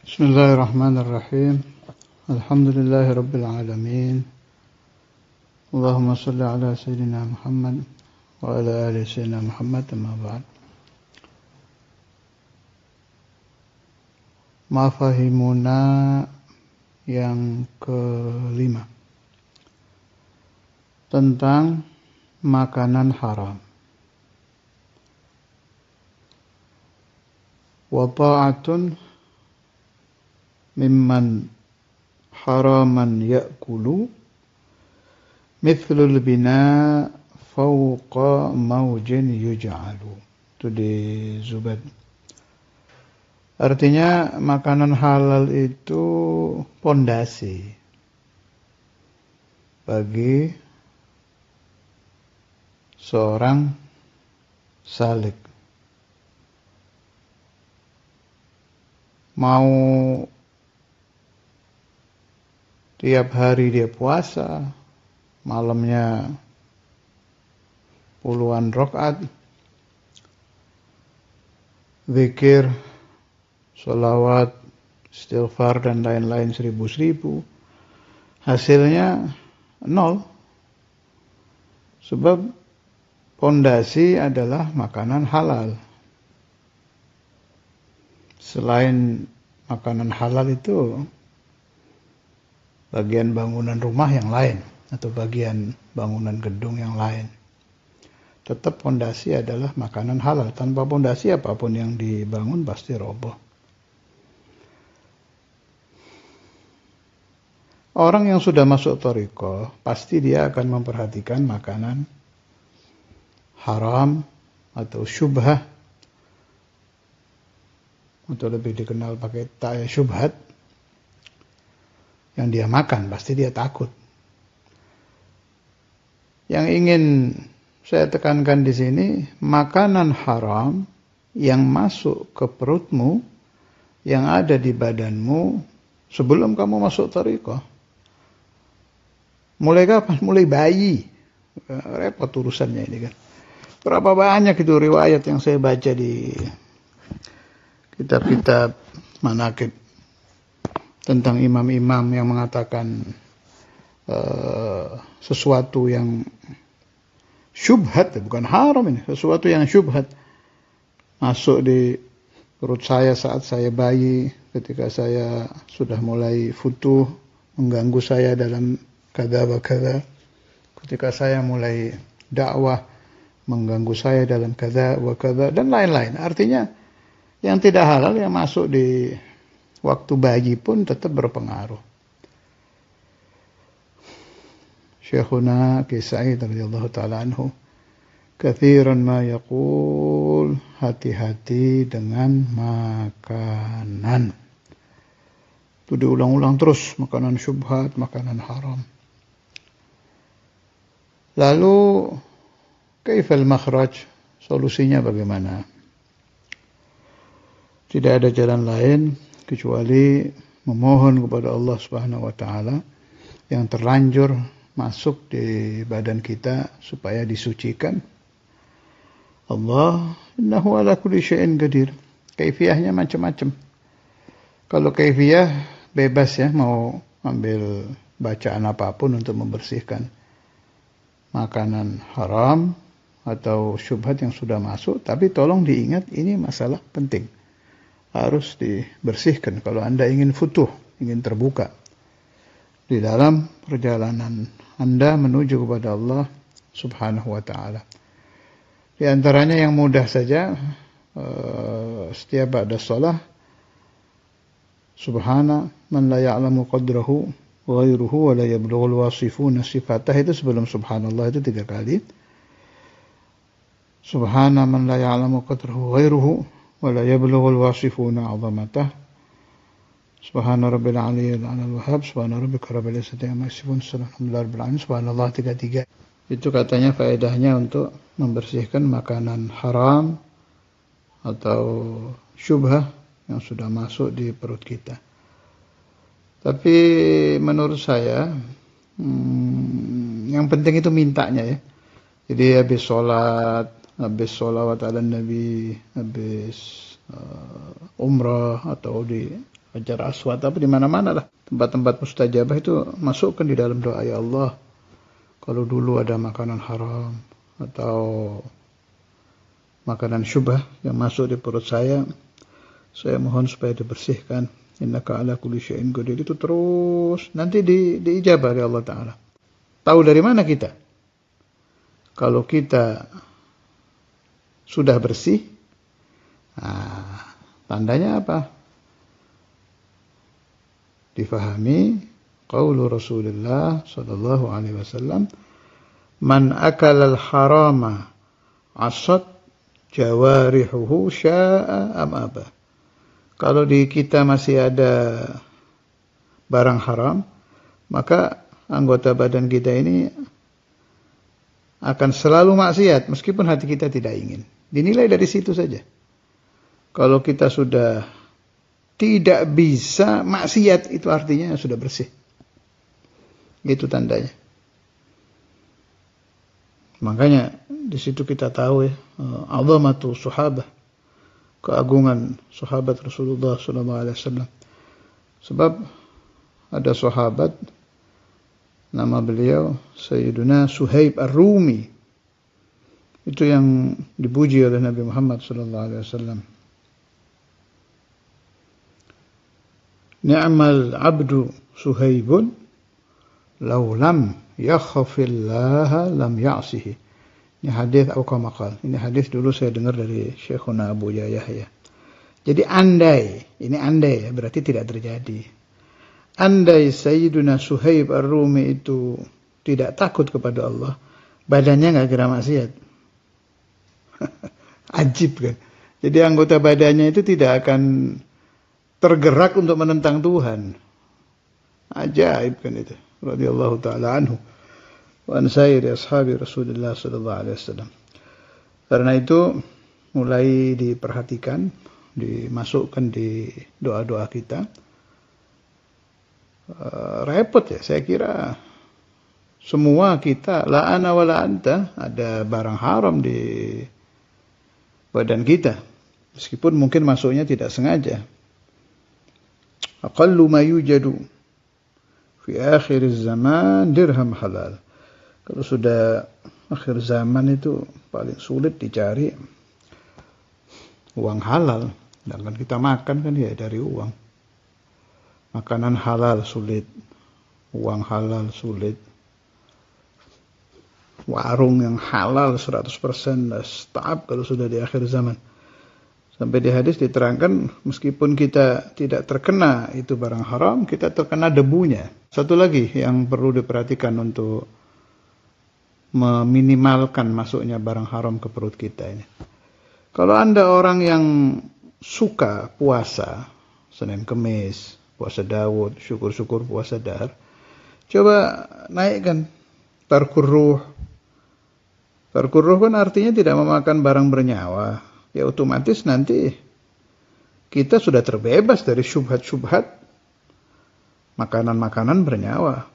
Bismillahirrahmanirrahim. Alhamdulillahirabbil alamin. Allahumma shalli ala sayyidina Muhammad wa ala ali sayyidina Muhammad, amma ba'd. Mafahimuna yang kelima tentang makanan haram. Wa ta'atun mimman haraman ya'kulu mithlul bina fawqa maujin yuj'alu. Itu di Zubad. Artinya makanan halal itu pondasi bagi seorang salik. Mau tiap hari dia puasa, malamnya puluhan rakaat, zikir, sholawat, istighfar dan lain-lain 1000, hasilnya nol. Sebab pondasi adalah makanan halal. Selain makanan halal itu bagian bangunan rumah yang lain atau bagian bangunan gedung yang lain. Tetap pondasi adalah makanan halal. Tanpa pondasi apapun yang dibangun pasti roboh. Orang yang sudah masuk thariqah pasti dia akan memperhatikan makanan haram atau syubhah, atau lebih dikenal pakai ta'ya syubhat, yang dia makan, pasti dia takut. Yang ingin saya tekankan di sini, makanan haram yang masuk ke perutmu, yang ada di badanmu sebelum kamu masuk thariqah. Mulai kapan? Mulai bayi. Repot urusannya ini kan. Berapa banyak itu riwayat yang saya baca di kitab-kitab manaqib tentang imam-imam yang mengatakan sesuatu yang syubhat, bukan haram ini, sesuatu yang syubhat masuk di perut saya saat saya bayi, ketika saya sudah mulai futuh, mengganggu saya dalam kada wa kada, ketika saya mulai dakwah, mengganggu saya dalam kada wa kada, dan lain-lain. Artinya yang tidak halal yang masuk di waktu bayi pun tetap berpengaruh. Syekhuna Ki Sa'id radhiyallahu ta'ala anhu kathiran ma yaqul, hati-hati dengan makanan. Itu diulang-ulang terus, makanan syubhat, makanan haram. Lalu kaifal makhraj, solusinya bagaimana? Tidak ada jalan lain kecuali memohon kepada Allah Subhanahu wa taala yang terlanjur masuk di badan kita supaya disucikan. Allah innahu ala kulli syai'in qadir. Kaifiyahnya macam-macam. Kalau kaifiyah bebas ya, mau ambil bacaan apapun untuk membersihkan makanan haram atau syubhat yang sudah masuk, tapi tolong diingat ini masalah penting. Harus dibersihkan kalau Anda ingin futuh, ingin terbuka di dalam perjalanan Anda menuju kepada Allah Subhanahu wa ta'ala. Di antaranya yang mudah saja, setiap ba'da shalah, Subhana man la ya'lamu qadrahu ghairuhu wa la yablughul wasifuna sifatah, itu sebelum subhanallah itu 3 kali. Subhana man la ya'lamu qadrahu ghairuhu wala yablughul wasifuna 'azamatah. Subhana rabbil aliyyil wahhab, subhana rabbika rabbil izzati amma yasifun, subhanallah 33. Itu katanya faedahnya untuk membersihkan makanan haram atau syubhah yang sudah masuk di perut kita. Tapi menurut saya yang penting itu mintanya ya. Jadi habis sholat, habis sholawat ala Nabi, habis umrah atau di Hajar Aswad apa di mana-mana lah. Tempat-tempat mustajabah itu masukkan di dalam doa, ya Allah, kalau dulu ada makanan haram atau makanan syubhah yang masuk di perut saya mohon supaya dibersihkan. Innaka ala kulli syai'in qadir. Itu terus nanti diijabah oleh Allah Ta'ala. Tahu dari mana kita? Kalau kita sudah bersih, tandanya apa? Difahami qaulu Rasulullah sallallahu alaihi wasallam, man akala al-harama asad jawarihuhu sya'a am aba. Kalau di kita masih ada barang haram, maka anggota badan kita ini akan selalu maksiat meskipun hati kita tidak ingin. Dinilai dari situ saja. Kalau kita sudah tidak bisa maksiat, itu artinya sudah bersih. Itu tandanya. Makanya di situ kita tahu ya, azamatu sahabah, keagungan sahabat Rasulullah SAW. Sebab ada sahabat nama beliau Sayyiduna Suhaib Ar-Rumi. Itu yang dipuji oleh Nabi Muhammad SAW. Ni'mal abdu Suhaibun law lam yakhafillaha lam ya'sihi. Ini hadis atau maqal. Ini hadis dulu saya dengar dari Syekhuna Abu Yahya. Jadi ini andai ya, berarti tidak terjadi. Andai Sayyiduna Suhaib Ar-Rumi itu tidak takut kepada Allah, badannya nggak kira maksiat. Ajib kan. Jadi anggota badannya itu tidak akan tergerak untuk menentang Tuhan. Ajaib kan itu. Radhiyallahu ta'ala anhu. Wa an sayyidi ashabi Rasulullah sallallahu alaihi wasallam. Karena itu mulai diperhatikan, dimasukkan di doa-doa kita. Repot ya, saya kira semua kita la ana wa la anta ada barang haram di badan kita. Meskipun mungkin masuknya tidak sengaja. Aqallu ma yujadu fi akhir zaman dirham halal. Kalau sudah akhir zaman itu paling sulit dicari uang halal. Sedangkan kita makan kan ya dari uang. Makanan halal sulit, uang halal sulit. Warung yang halal 100% stop kalau sudah di akhir zaman. Sampai di hadis diterangkan, meskipun kita tidak terkena itu barang haram, kita terkena debunya. Satu lagi yang perlu diperhatikan untuk meminimalkan masuknya barang haram ke perut kita ini. Kalau Anda orang yang suka puasa, Senin Kemis, puasa Daud, syukur-syukur puasa Dahar, coba naikkan tarkur ruh. Tarkur ruh kan artinya tidak memakan barang bernyawa. Ya otomatis nanti kita sudah terbebas dari syubhat-syubhat makanan-makanan bernyawa.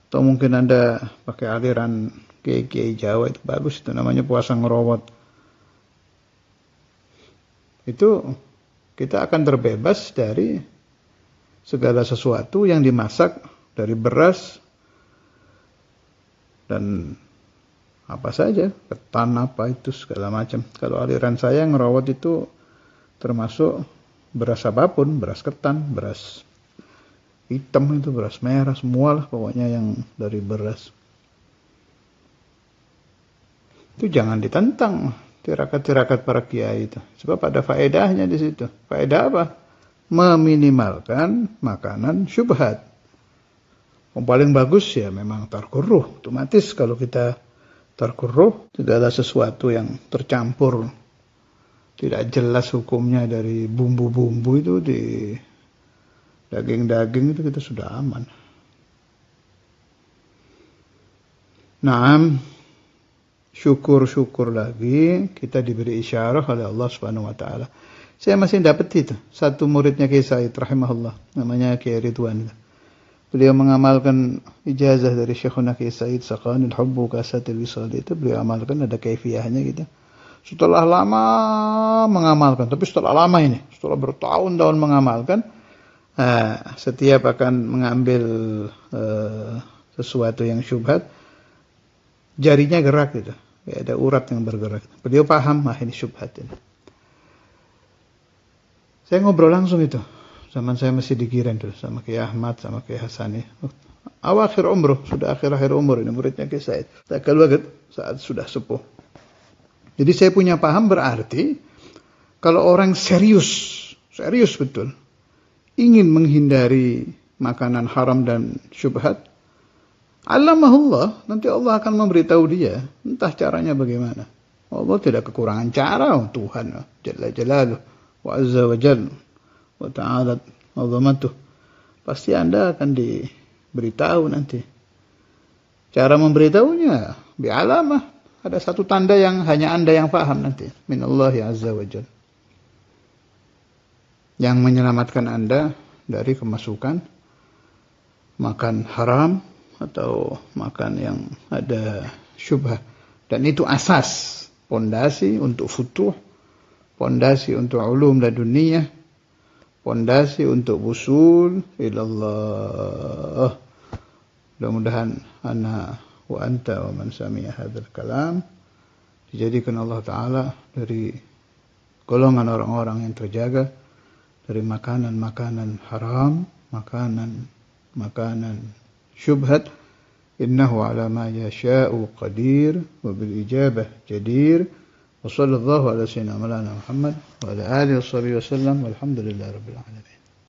Atau mungkin Anda pakai aliran kiai Jawa, itu bagus, itu namanya puasa ngerowot. Itu kita akan terbebas dari segala sesuatu yang dimasak dari beras dan apa saja, ketan apa itu segala macam. Kalau aliran saya ngerawat itu termasuk beras apapun, beras ketan, beras hitam itu, beras merah, semualah pokoknya yang dari beras. Itu jangan ditentang tirakat-tirakat para kiai itu. Sebab ada faedahnya di situ. Faedah apa? Meminimalkan makanan syubhat. Yang paling bagus ya memang tarkur ruh. Otomatis kalau kita tarkur ruh, segala sesuatu yang tercampur tidak jelas hukumnya dari bumbu-bumbu itu di daging-daging itu kita sudah aman. Naam, syukur-syukur lagi kita diberi isyarah oleh Allah Subhanahu wa taala. Saya masih dapat itu, satu muridnya Kiai Said rahimahullah, namanya Kiai Ridwan. Beliau mengamalkan ijazah dari Syekhuna Kiai Said Saqanil Hubbu Kasatil Wisal, itu beliau amalkan, ada kaifiyahnya gitu. Setelah lama mengamalkan, tapi setelah lama ini, setelah bertahun-tahun mengamalkan, setiap akan mengambil sesuatu yang syubhat, jarinya gerak gitu. Ya, ada urat yang bergerak. Beliau paham, ini syubhat ini. Saya ngobrol langsung itu. Zaman saya masih di Giren dulu, sama Kiai Ahmad, sama Kiai Hasani. Awakhir umroh, sudah akhir-akhir umur ini muridnya Kiai Said. Tak keluar saat sudah sepuh. Jadi saya punya paham berarti kalau orang serius betul, ingin menghindari makanan haram dan syubhat, alamahullah, nanti Allah akan memberitahu dia, entah caranya bagaimana. Allah tidak kekurangan cara, Tuhan Jalla Jalaluh wa Azza wa Jalla wa Ta'ala azamatuh. Pasti Anda akan diberitahu nanti. Cara memberitahunya bi'alamah, ada satu tanda yang hanya Anda yang paham nanti, minallahi azza wa Jalla, yang menyelamatkan Anda dari kemasukan makan haram atau makan yang ada syubhat. Dan itu asas, pondasi untuk futuh, pondasi untuk ulum laduniyah, pondasi untuk usul ilallah. Mudah-mudahan ana wa anta wa man sami'a hadzal kalam dijadikan Allah Ta'ala dari golongan orang-orang yang terjaga dari makanan-makanan haram, makanan syubhat. Innahu ala ma yasha'u qadir wa bil ijabah jadir. Wa sallallahu ala sayyidina Muhammad wa ala alihi wa sahbihi wa sallam walhamdulillahi rabbil alamin.